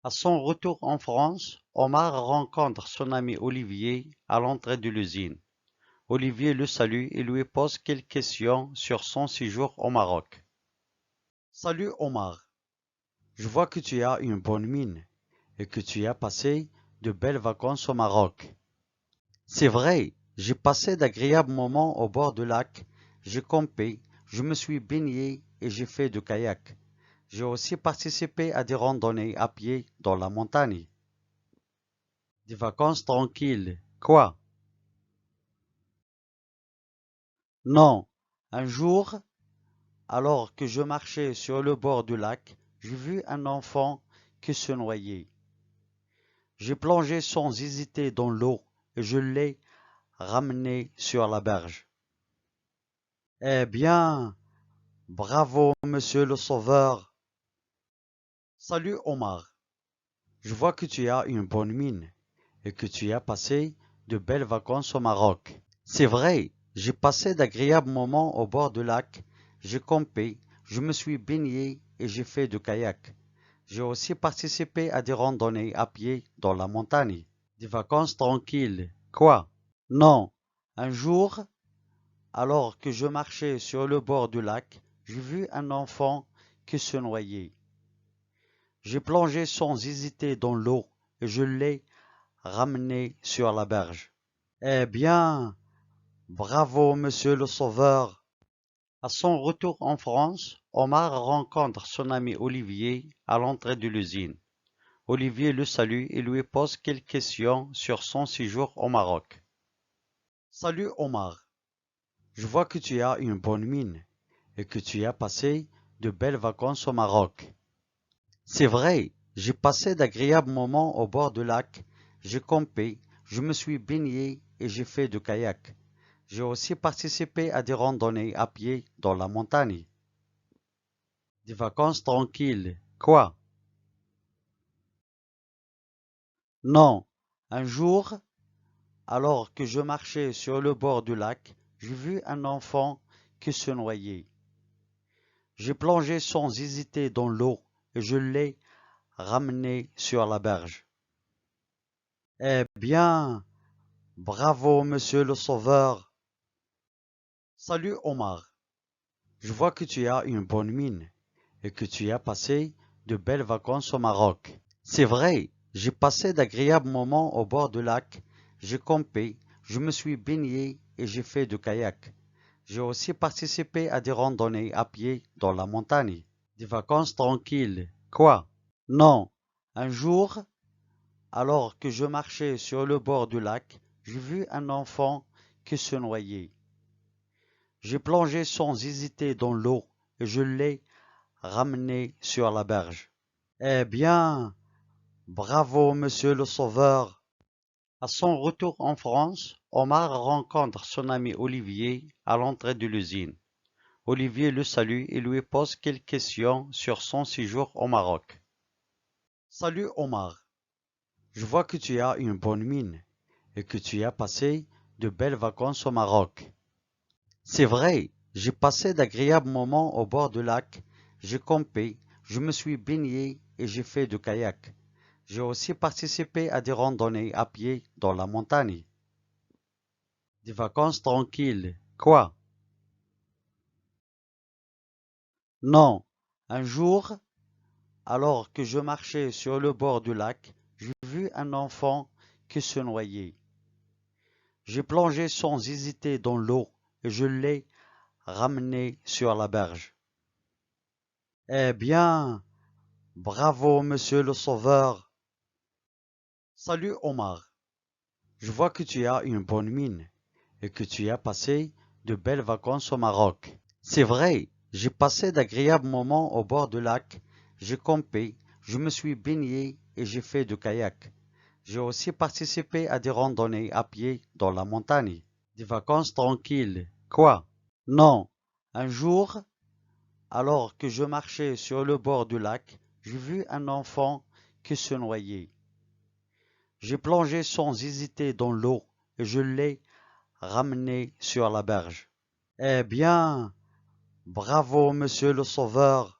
À son retour en France, Omar rencontre son ami Olivier à l'entrée de l'usine. Olivier le salue et lui pose quelques questions sur son séjour au Maroc. Salut Omar, je vois que tu as une bonne mine et que tu as passé de belles vacances au Maroc. C'est vrai, j'ai passé d'agréables moments au bord du lac, j'ai campé, je me suis baigné et j'ai fait du kayak. J'ai aussi participé à des randonnées à pied dans la montagne. Des vacances tranquilles. Quoi? Non. Un jour, alors que je marchais sur le bord du lac, j'ai vu un enfant qui se noyait. J'ai plongé sans hésiter dans l'eau et je l'ai ramené sur la berge. Eh bien, bravo, monsieur le sauveur. Salut Omar. Je vois que tu as une bonne mine et que tu as passé de belles vacances au Maroc. C'est vrai, j'ai passé d'agréables moments au bord du lac, j'ai campé, je me suis baigné et j'ai fait du kayak. J'ai aussi participé à des randonnées à pied dans la montagne. Des vacances tranquilles. Quoi? Non. Un jour, alors que je marchais sur le bord du lac, j'ai vu un enfant qui se noyait. J'ai plongé sans hésiter dans l'eau et je l'ai ramené sur la berge. Eh bien, bravo, monsieur le sauveur. À son retour en France, Omar rencontre son ami Olivier à l'entrée de l'usine. Olivier le salue et lui pose quelques questions sur son séjour au Maroc. Salut Omar, je vois que tu as une bonne mine et que tu as passé de belles vacances au Maroc. C'est vrai, j'ai passé d'agréables moments au bord du lac, j'ai campé, je me suis baigné et j'ai fait du kayak. J'ai aussi participé à des randonnées à pied dans la montagne. Des vacances tranquilles. Quoi? Non. Un jour, alors que je marchais sur le bord du lac, j'ai vu un enfant qui se noyait. J'ai plongé sans hésiter dans l'eau et je l'ai ramené sur la berge. Eh bien, bravo, monsieur le sauveur. Salut Omar. Je vois que tu as une bonne mine et que tu as passé de belles vacances au Maroc. C'est vrai, j'ai passé d'agréables moments au bord du lac, j'ai campé, je me suis baigné et j'ai fait du kayak. J'ai aussi participé à des randonnées à pied dans la montagne. Des vacances tranquilles. Quoi? Non. Un jour, alors que je marchais sur le bord du lac, j'ai vu un enfant qui se noyait. J'ai plongé sans hésiter dans l'eau et je l'ai ramené sur la berge. Eh bien, bravo, monsieur le sauveur. À son retour en France, Omar rencontre son ami Olivier à l'entrée de l'usine. Olivier le salue et lui pose quelques questions sur son séjour au Maroc. Salut Omar, je vois que tu as une bonne mine et que tu as passé de belles vacances au Maroc. C'est vrai, j'ai passé d'agréables moments au bord du lac, j'ai campé, je me suis baigné et j'ai fait du kayak. J'ai aussi participé à des randonnées à pied dans la montagne. Des vacances tranquilles. Quoi? Non. Un jour, alors que je marchais sur le bord du lac, j'ai vu un enfant qui se noyait. J'ai plongé sans hésiter dans l'eau et je l'ai ramené sur la berge. Eh bien, bravo, monsieur le sauveur. Salut Omar. Je vois que tu as une bonne mine et que tu as passé de belles vacances au Maroc. C'est vrai, j'ai passé d'agréables moments au bord du lac, j'ai campé, je me suis baigné et j'ai fait du kayak. J'ai aussi participé à des randonnées à pied dans la montagne. Des vacances tranquilles. Quoi? Non. Un jour, alors que je marchais sur le bord du lac, j'ai vu un enfant qui se noyait. J'ai plongé sans hésiter dans l'eau et je l'ai ramené sur la berge. Eh bien, bravo, monsieur le sauveur.